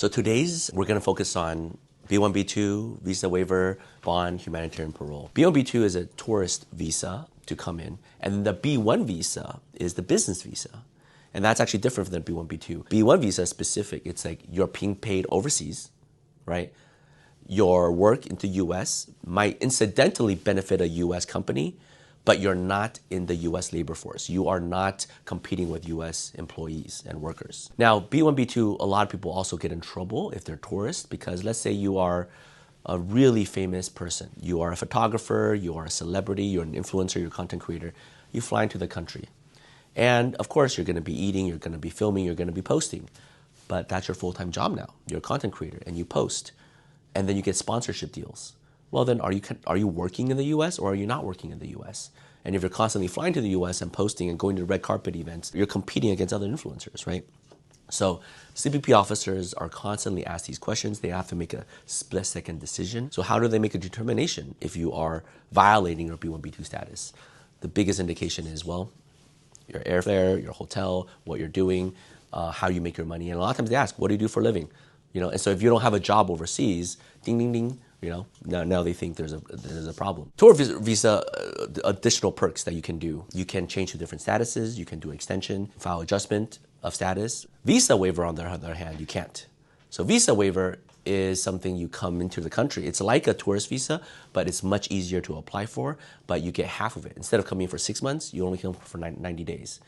So today's, we're going to focus on B1, B2, visa waiver, bond, humanitarian parole. B1, B2 is a tourist visa to come in, and the B1 visa is the business visa. And that's actually different than B1, B2. B1 visa is specific. It's like you're being paid overseas, right? Your work into US might incidentally benefit a US company, but you're not in the US labor force. You are not competing with US employees and workers. Now, B1, B2, a lot of people also get in trouble if they're tourists, because let's say you are a really famous person. You are a photographer, you are a celebrity, you're an influencer, you're a content creator. You fly into the country. And of course, you're gonna be eating, you're gonna be filming, you're gonna be posting. But that's your full-time job now. You're a content creator and you post. And then you get sponsorship deals. Well, then are you working in the US or are you not working in the US? And if you're constantly flying to the US and posting and going to red carpet events, you're competing against other influencers, right? So CBP officers are constantly asked these questions. They have to make a split-second decision. So how do they make a determination if you are violating your B1, B2 status? The biggest indication is, well, your airfare, your hotel, what you're doing, how you make your money. And a lot of times they ask, what do you do for a living? And so if you don't have a job overseas, ding, ding, ding, now they think there's a problem. Tour visa, additional perks that you can do. You can change to different statuses. You can do extension, file adjustment of status. Visa waiver, on the other hand, you can't. So visa waiver is something you come into the country. It's like a tourist visa, but it's much easier to apply for, but you get half of it. Instead of coming for 6 months, you only come for 90 days.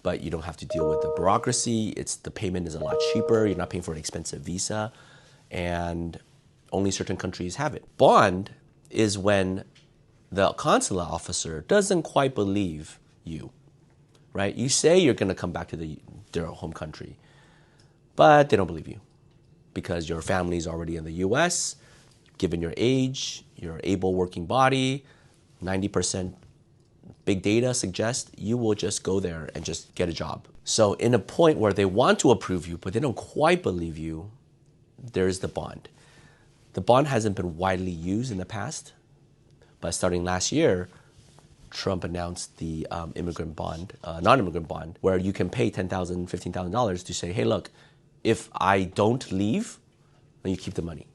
But you don't have to deal with the bureaucracy. The payment is a lot cheaper. You're not paying for an expensive visa. And only certain countries have it. Bond is when the consular officer doesn't quite believe you, right? You say you're going to come back to their home country, but they don't believe you because your family is already in the US, given your age, your able working body, 90% big data suggests you will just go there and just get a job. So in a point where they want to approve you, but they don't quite believe you, there's the bond. The bond hasn't been widely used in the past, but starting last year, Trump announced the immigrant bond, non-immigrant bond, where you can pay $10,000, $15,000 to say, hey, look, if I don't leave, then you keep the money.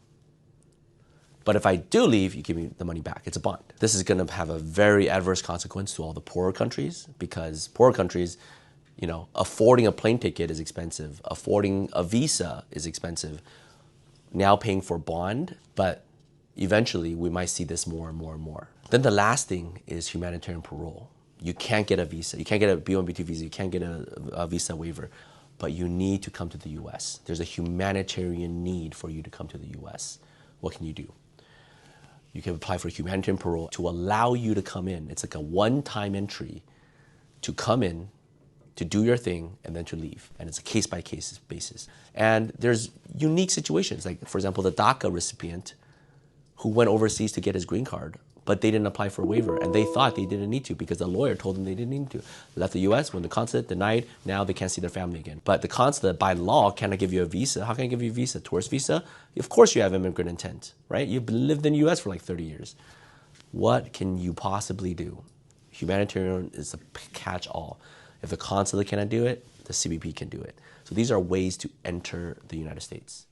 But if I do leave, you give me the money back. It's a bond. This is going to have a very adverse consequence to all the poorer countries, because poorer countries, affording a plane ticket is expensive. Affording a visa is expensive. Now paying for bond, but eventually we might see this more and more and more. Then the last thing is humanitarian parole. You can't get a visa. You can't get a B1, B2 visa. You can't get a visa waiver, but you need to come to the US. There's a humanitarian need for you to come to the US. What can you do? You can apply for humanitarian parole to allow you to come in. It's like a one-time entry to come in, to do your thing, and then to leave. And it's a case-by-case basis. And there's unique situations. Like, for example, the DACA recipient who went overseas to get his green card, but they didn't apply for a waiver. And they thought they didn't need to because the lawyer told them they didn't need to. They left the US, when the consulate denied, now they can't see their family again. But the consulate, by law, cannot give you a visa. How can I give you a visa? Tourist visa? Of course you have immigrant intent, right? You've lived in the US for like 30 years. What can you possibly do? Humanitarian is a catch-all. If the consulate cannot do it, the CBP can do it. So these are ways to enter the United States.